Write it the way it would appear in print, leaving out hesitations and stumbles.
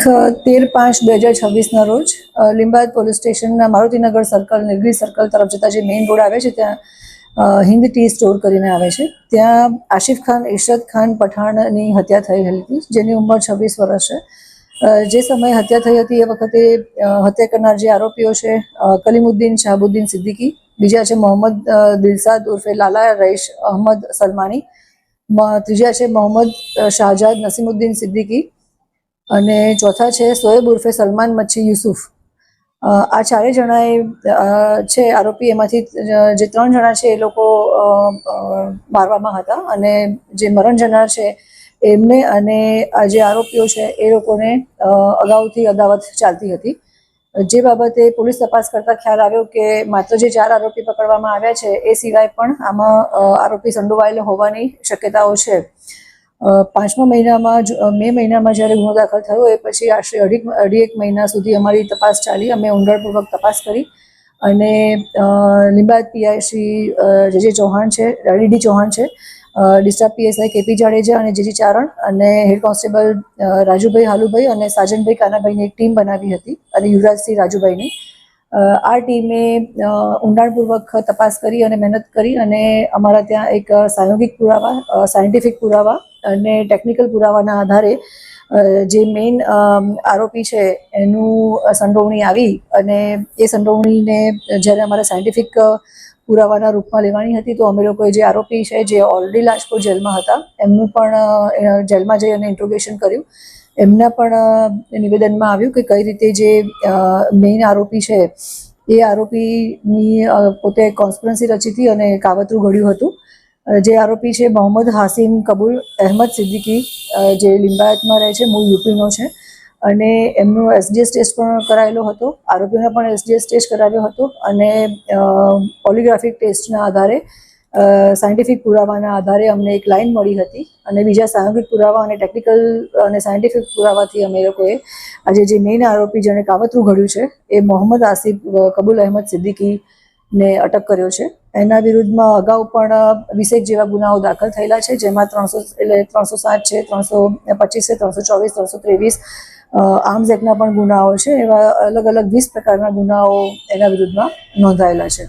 13/5/2026 રોજ લીંબાયત પોલીસ સ્ટેશનના મારુતિનગર સર્કલ નીલગિરી સર્કલ તરફ જતા જે મેઇન રોડ આવે છે ત્યાં હિન્દ ટી સ્ટોર કરીને આવે છે ત્યાં આશિફ ખાન ઇશરત ખાન પઠાણની હત્યા થઈ હતી જેની ઉંમર 26 વર્ષ છે। જે સમયે હત્યા થઈ હતી એ વખતે હત્યા કરનાર જે આરોપીઓ છે કલીમુદ્દીન શાહબુદ્દીન સિદ્દીકી, બીજા છે મોહમ્મદ દિલસાદ ઉર્ફે લાલા રઈશ અહમદ સલમાની, ત્રીજા છે મોહમ્મદ શાહજાદ નસીમુદ્દીન સિદ્દીકી અને ચોથા છે સોએબ ઉર્ફે સલમાન મચ્છી યુસુફ। આ ચારેય જણાએ છે આરોપી, એમાંથી જે 3 જણા છે એ લોકો મારવામાં હતા અને જે મરણ જનાર છે એમને અને આ જે આરોપીઓ છે એ લોકોને અગાઉથી અદાવત ચાલતી હતી। જે બાબતે પોલીસ તપાસ કરતા ખ્યાલ આવ્યો કે માત્ર જે 4 આરોપી પકડવામાં આવ્યા છે એ સિવાય પણ આમાં આરોપી સંડોવાયેલો હોવાની શક્યતાઓ છે। 5મા મહિનામાં મે મહિનામાં જ્યારે ગુનો દાખલ થયો એ પછી આશરે અઢી એક મહિના સુધી અમારી તપાસ ચાલી। અમે ઊંડાણપૂર્વક તપાસ કરી અને લીંબાયત પીઆઈ શ્રી જે ચૌહાણ છે, ડીડી ચૌહાણ છે, ડિસ્ટ્રિક્ટ પીએસઆઈ કેપી જાડેજા અને જીજી ચારણ અને હેડ કોન્સ્ટેબલ રાજુભાઈ હાલુભાઈ અને સાજનભાઈ કાનાભાઈની એક ટીમ બનાવી હતી અને યુવરાજસિંહ રાજુભાઈની। આ ટીમે ઊંડાણપૂર્વક તપાસ કરી અને મહેનત કરી અને અમારા ત્યાં એક સાયોગિક પુરાવા, સાયન્ટિફિક પુરાવા અને ટેકનિકલ પુરાવાના આધારે જે મેઇન આરોપી છે એનું સંડોવણી આવી અને એ સંડોવણીને જ્યારે અમારે સાયન્ટિફિક પુરાવાના રૂપમાં લેવાની હતી તો અમે લોકોએ જે આરોપી છે જે ઓલરેડી લાજપોર જેલમાં હતા એમનું પણ જેલમાં જઈ અને ઇન્ટ્રોગેશન કર્યું। એમના પણ નિવેદનમાં આવ્યું કે કઈ રીતે જે મેઇન આરોપી છે એ આરોપીની પોતે કોન્સ્પિરન્સી રચી હતી અને કાવતરું ઘડ્યું હતું। જે આરોપી છે મોહમ્મદ હાસિમ કબૂલ અહેમદ સિદ્દીકી, જે લિંબાયતમાં રહે છે, મૂળ યુપીનો છે અને એમનો એસડીએસ ટેસ્ટ પણ કરાયેલો હતો। આરોપીઓને પણ એસડીએસ ટેસ્ટ કરાવ્યો હતો અને પોલિગ્રાફિક ટેસ્ટના આધારે સાયન્ટિફિક પુરાવાના આધારે અમને એક લાઈન મળી હતી અને બીજા સાયોગિક પુરાવા અને ટેકનિકલ અને સાયન્ટિફિક પુરાવાથી અમે લોકોએ આજે જે મેઇન આરોપી જેણે કાવતરું ઘડ્યું છે એ મોહમ્મદ આસિફ કબૂલ અહેમદ સિદ્દીકીને અટક કર્યો છે। એના વિરુદ્ધમાં અગાઉ પણ 20 જેવા ગુનાઓ દાખલ થયેલા છે, જેમાં 307 છે, 325 છે, 324, 323 આર્મ્સ એક્ટના પણ ગુનાઓ છે। એવા અલગ અલગ 20 પ્રકારના ગુનાઓ એના વિરુદ્ધમાં નોંધાયેલા છે।